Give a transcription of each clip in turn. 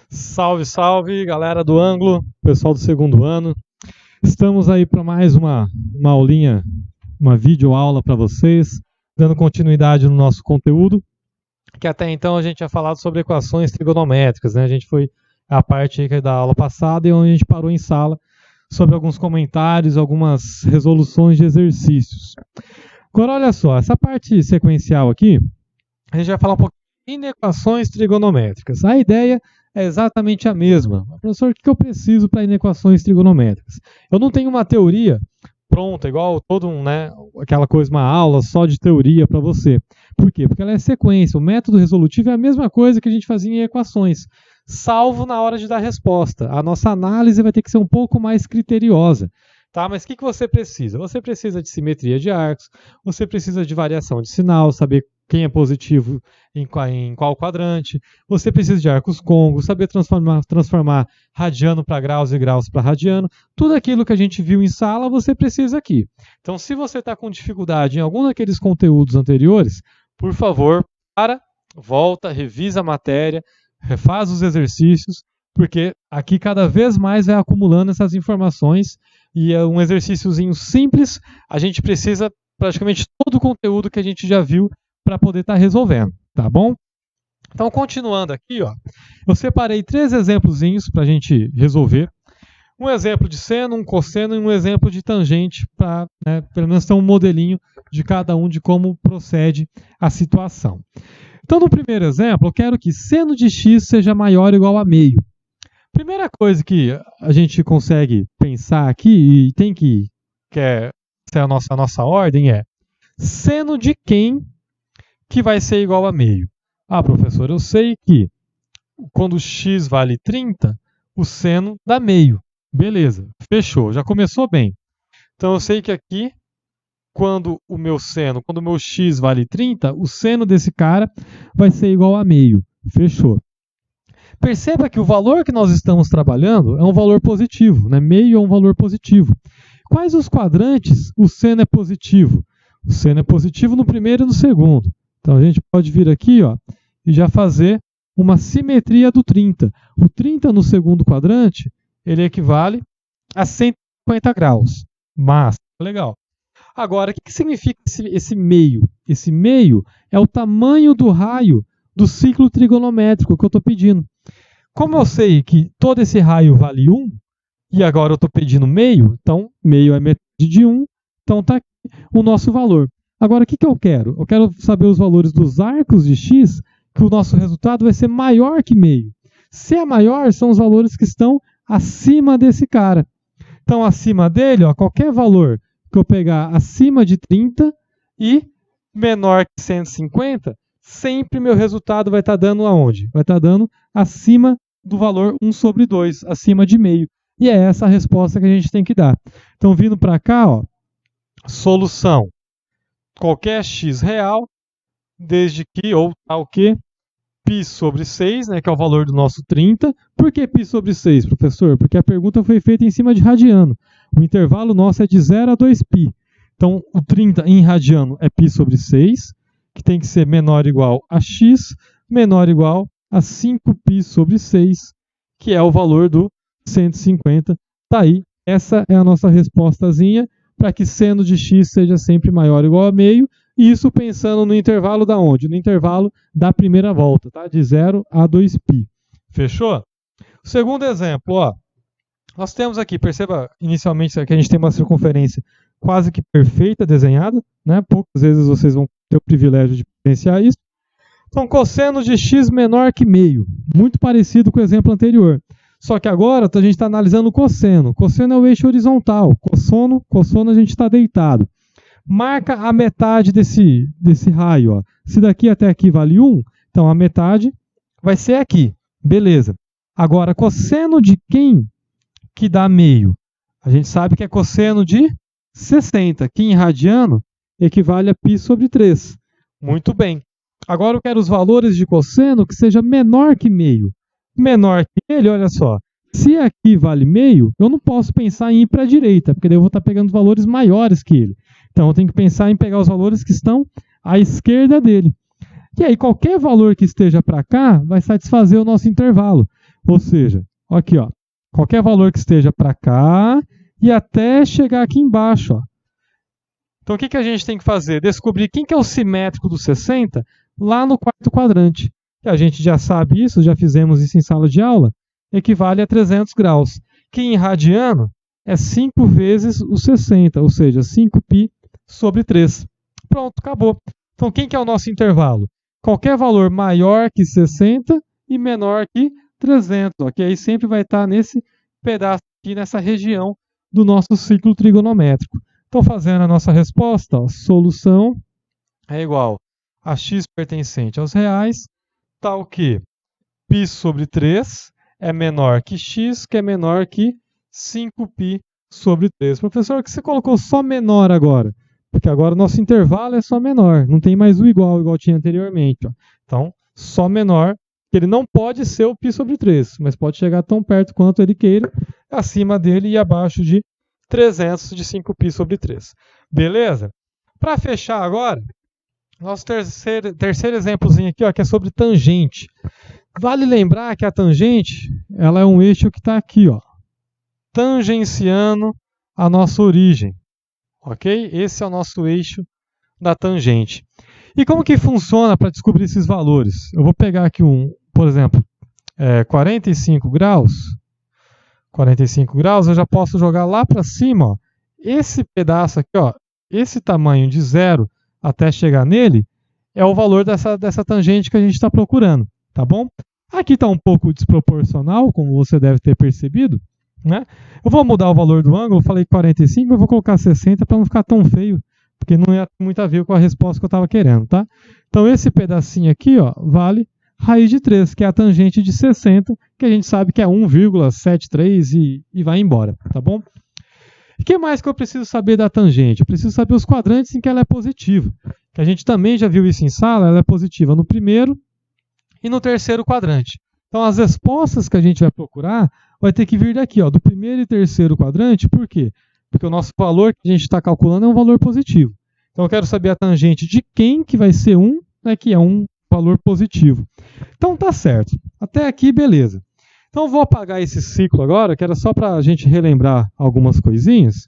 Salve, salve, galera do ângulo, pessoal do segundo ano. Estamos aí para mais uma aulinha, uma videoaula para vocês, dando continuidade no nosso conteúdo, que até então a gente tinha falado sobre equações trigonométricas, né? A gente foi a parte aí da aula passada e onde a gente parou em sala sobre alguns comentários, algumas resoluções de exercícios. Agora, olha só, essa parte sequencial aqui, a gente vai falar um pouquinho de inequações trigonométricas. A ideia é exatamente a mesma. Professor, o que eu preciso para inequações trigonométricas? Eu não tenho uma teoria pronta, igual aquela coisa, uma aula só de teoria para você. Por quê? Porque ela é sequência. O método resolutivo é a mesma coisa que a gente fazia em equações, salvo na hora de dar resposta. A nossa análise vai ter que ser um pouco mais criteriosa. Tá? Mas o que você precisa? Você precisa de simetria de arcos, você precisa de variação de sinal, saber quem é positivo em qual quadrante, você precisa de arcos congos, saber transformar radiano para graus e graus para radiano, tudo aquilo que a gente viu em sala você precisa aqui. Então, se você está com dificuldade em algum daqueles conteúdos anteriores, por favor, volta, revisa a matéria, refaz os exercícios, porque aqui cada vez mais vai acumulando essas informações e é um exercíciozinho simples, a gente precisa praticamente todo o conteúdo que a gente já viu para poder estar resolvendo, tá bom? Então, continuando aqui, ó, eu separei 3 exemplozinhos para a gente resolver. Um exemplo de seno, um cosseno e um exemplo de tangente, para pelo menos ter um modelinho de cada um de como procede a situação. Então, no primeiro exemplo, eu quero que seno de x seja maior ou igual a meio. Primeira coisa que a gente consegue pensar aqui, e tem que é a nossa ordem, é seno de quem que vai ser igual a meio? Ah, professor, eu sei que quando x vale 30, o seno dá meio. Beleza, fechou, já começou bem. Então eu sei que aqui, quando o meu x vale 30, o seno desse cara vai ser igual a meio. Fechou. Perceba que o valor que nós estamos trabalhando é um valor positivo, né? Meio é um valor positivo. Quais os quadrantes o seno é positivo? O seno é positivo no primeiro e no segundo. Então a gente pode vir aqui, ó, e já fazer uma simetria do 30. O 30 no segundo quadrante, ele equivale a 150 graus. Massa, legal. Agora, o que significa esse meio? Esse meio é o tamanho do raio do ciclo trigonométrico que eu estou pedindo. Como eu sei que todo esse raio vale 1, e agora eu estou pedindo meio, então meio é metade de 1, então está aqui o nosso valor. Agora, o que eu quero? Eu quero saber os valores dos arcos de x, que o nosso resultado vai ser maior que meio. Se é maior, são os valores que estão acima desse cara. Então, acima dele, ó, qualquer valor que eu pegar acima de 30 e menor que 150, sempre meu resultado vai estar dando aonde? Vai estar dando acima do valor 1 sobre 2, acima de meio. E é essa a resposta que a gente tem que dar. Então, vindo para cá, ó, solução. Qualquer x real, desde que, ou tal que, π sobre 6, né, que é o valor do nosso 30. Por que π sobre 6, professor? Porque a pergunta foi feita em cima de radiano. O intervalo nosso é de 0 a 2π. Então, o 30 em radiano é π sobre 6, que tem que ser menor ou igual a x, menor ou igual a 5π sobre 6, que é o valor do 150. Tá aí, essa é a nossa respostazinha para que seno de x seja sempre maior ou igual a meio, e isso pensando no intervalo da onde? No intervalo da primeira volta, tá? De 0 a 2π. Fechou? Segundo exemplo, ó, nós temos aqui, perceba inicialmente que a gente tem uma circunferência quase que perfeita desenhada, né? Poucas vezes vocês vão ter o privilégio de presenciar isso. Então, cosseno de x menor que meio, muito parecido com o exemplo anterior. Só que agora a gente está analisando o cosseno. Cosseno é o eixo horizontal. Cossono a gente está deitado. Marca a metade desse raio. Ó. Se daqui até aqui vale 1, então a metade vai ser aqui. Beleza. Agora, cosseno de quem que dá meio? A gente sabe que é cosseno de 60, que em radiano equivale a π sobre 3. Muito bem. Agora eu quero os valores de cosseno que seja menor que meio. Menor que ele, olha só, se aqui vale meio, eu não posso pensar em ir para a direita, porque daí eu vou estar pegando valores maiores que ele. Então eu tenho que pensar em pegar os valores que estão à esquerda dele. E aí qualquer valor que esteja para cá vai satisfazer o nosso intervalo. Ou seja, aqui, ó, qualquer valor que esteja para cá e até chegar aqui embaixo. Ó. Então, o que a gente tem que fazer? Descobrir quem que é o simétrico do 60 lá no quarto quadrante. E a gente já sabe isso, já fizemos isso em sala de aula, equivale a 300 graus, que em radiano é 5 vezes o 60, ou seja, 5π sobre 3. Pronto, acabou. Então, quem que é o nosso intervalo? Qualquer valor maior que 60 e menor que 300, ok? Aí sempre vai estar nesse pedaço aqui, nessa região do nosso ciclo trigonométrico. Então, fazendo a nossa resposta, ó, solução é igual a x pertencente aos reais, tal que π sobre 3 é menor que x, que é menor que 5π sobre 3. Professor, que você colocou só menor agora? Porque agora o nosso intervalo é só menor, não tem mais o igual tinha anteriormente. Ó. Então, só menor, que ele não pode ser o π sobre 3, mas pode chegar tão perto quanto ele queira, acima dele e abaixo de 300 de 5π sobre 3. Beleza? Para fechar agora, nosso terceiro exemplozinho aqui, ó, que é sobre tangente. Vale lembrar que a tangente, ela é um eixo que está aqui, ó, tangenciando a nossa origem. Ok? Esse é o nosso eixo da tangente. E como que funciona para descobrir esses valores? Eu vou pegar aqui por exemplo, 45 graus. 45 graus, eu já posso jogar lá para cima, ó, esse pedaço aqui, ó, esse tamanho de 0 até chegar nele, é o valor dessa tangente que a gente está procurando, tá bom? Aqui está um pouco desproporcional, como você deve ter percebido, né? Eu vou mudar o valor do ângulo, eu falei 45, eu vou colocar 60 para não ficar tão feio, porque não ia ter muito a ver com a resposta que eu estava querendo, tá? Então esse pedacinho aqui, ó, vale raiz de 3, que é a tangente de 60, que a gente sabe que é 1,73 e vai embora, tá bom? E o que mais que eu preciso saber da tangente? Eu preciso saber os quadrantes em que ela é positiva, que a gente também já viu isso em sala, ela é positiva no primeiro e no terceiro quadrante. Então as respostas que a gente vai procurar vai ter que vir daqui, ó, do primeiro e terceiro quadrante, por quê? Porque o nosso valor que a gente está calculando é um valor positivo. Então eu quero saber a tangente de quem que vai ser 1, né, que é um valor positivo. Então tá certo. Até aqui, beleza. Então eu vou apagar esse ciclo agora, que era só para a gente relembrar algumas coisinhas.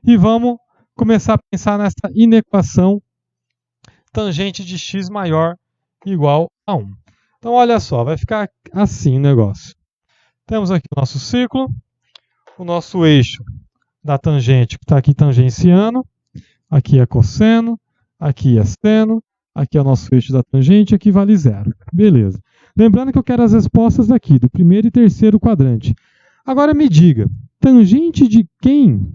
E vamos começar a pensar nessa inequação tangente de x maior igual a 1. Então olha só, vai ficar assim o negócio. Temos aqui o nosso ciclo, o nosso eixo da tangente que está aqui tangenciando, aqui é cosseno, aqui é seno, aqui é o nosso eixo da tangente, aqui vale 0. Beleza. Lembrando que eu quero as respostas daqui, do primeiro e terceiro quadrante. Agora me diga, tangente de quem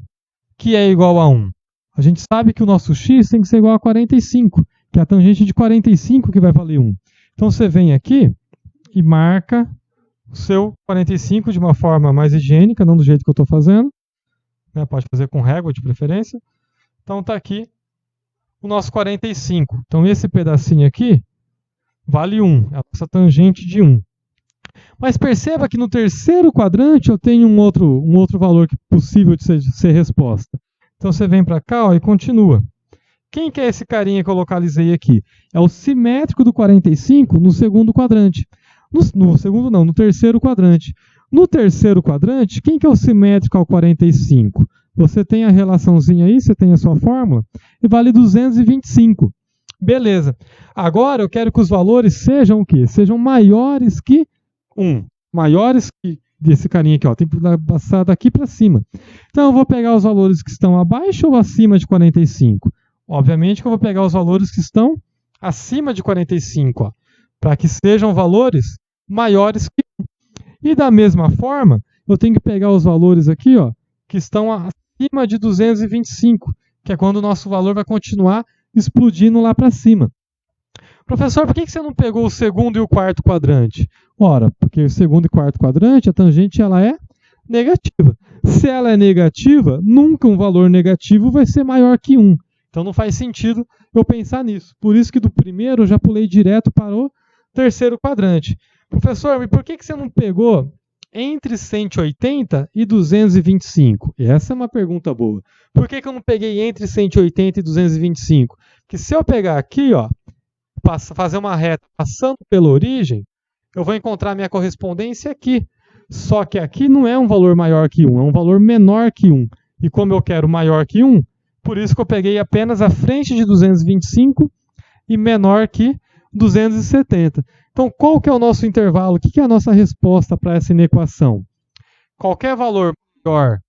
que é igual a 1? A gente sabe que o nosso x tem que ser igual a 45, que é a tangente de 45 que vai valer 1. Então você vem aqui e marca o seu 45 de uma forma mais higiênica, não do jeito que eu estou fazendo. Né? Pode fazer com régua de preferência. Então está aqui o nosso 45. Então esse pedacinho aqui vale 1, é a nossa tangente de 1. Mas perceba que no terceiro quadrante eu tenho um outro valor possível de ser resposta. Então você vem para cá, ó, e continua. Quem que é esse carinha que eu localizei aqui? É o simétrico do 45 no segundo quadrante. No terceiro quadrante. No terceiro quadrante, quem que é o simétrico ao 45? Você tem a relaçãozinha aí, você tem a sua fórmula, e vale 225. Beleza. Agora eu quero que os valores sejam o quê? Sejam maiores que 1. Maiores que desse carinha aqui, ó. Tem que passar daqui para cima. Então eu vou pegar os valores que estão abaixo ou acima de 45? Obviamente que eu vou pegar os valores que estão acima de 45, para que sejam valores maiores que 1. E da mesma forma, eu tenho que pegar os valores aqui, ó, que estão acima de 225, que é quando o nosso valor vai continuar explodindo lá para cima. Professor, por que você não pegou o segundo e o quarto quadrante? Ora, porque o segundo e quarto quadrante, a tangente ela é negativa. Se ela é negativa, nunca um valor negativo vai ser maior que 1. Então não faz sentido eu pensar nisso. Por isso que do primeiro eu já pulei direto para o terceiro quadrante. Professor, mas por que você não pegou entre 180 e 225? E essa é uma pergunta boa. Por que eu não peguei entre 180 e 225? Porque se eu pegar aqui, ó, fazer uma reta passando pela origem, eu vou encontrar minha correspondência aqui. Só que aqui não é um valor maior que 1, é um valor menor que 1. E como eu quero maior que 1, por isso que eu peguei apenas a frente de 225 e menor que 270. Então, qual que é o nosso intervalo? O que é a nossa resposta para essa inequação? Qualquer valor maior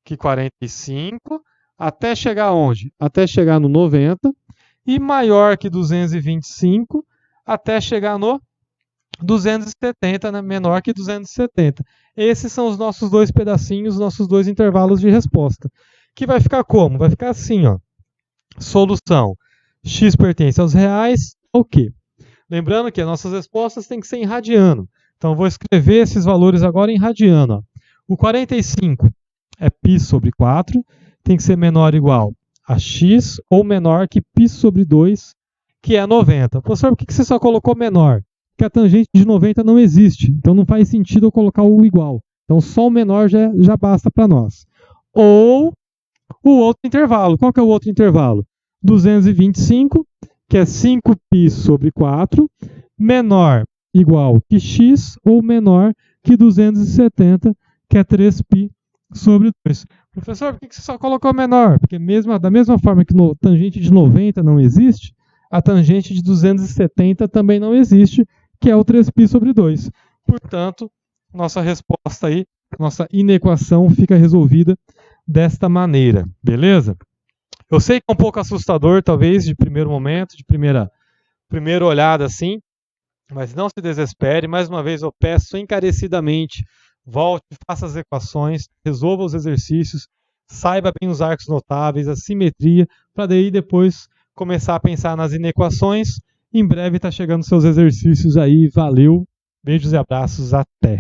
que 45, até chegar onde? Até chegar no 90, e maior que 225, até chegar no 270, né? Menor que 270. Esses são os nossos dois pedacinhos, nossos dois intervalos de resposta. Que vai ficar como? Vai ficar assim, ó. Solução. X pertence aos reais, o quê? Lembrando que as nossas respostas têm que ser em radiano. Então, eu vou escrever esses valores agora em radiano. Ó. O 45 é π sobre 4, tem que ser menor ou igual a x ou menor que π sobre 2, que é 90. Professor, por que você só colocou menor? Porque a tangente de 90 não existe, então não faz sentido eu colocar o igual. Então, só o menor já basta para nós. Ou o outro intervalo. Qual que é o outro intervalo? 225, que é 5π sobre 4, menor igual que x ou menor que 270, que é 3π sobre 2. Professor, por que você só colocou menor? Porque da mesma forma que a tangente de 90 não existe, a tangente de 270 também não existe, que é o 3π sobre 2. Portanto, nossa resposta aí, nossa inequação fica resolvida desta maneira, beleza? Eu sei que é um pouco assustador, talvez, de primeiro momento, de primeira olhada assim, mas não se desespere. Mais uma vez eu peço encarecidamente, volte, faça as equações, resolva os exercícios, saiba bem os arcos notáveis, a simetria, para daí depois começar a pensar nas inequações. Em breve está chegando seus exercícios aí. Valeu, beijos e abraços, até!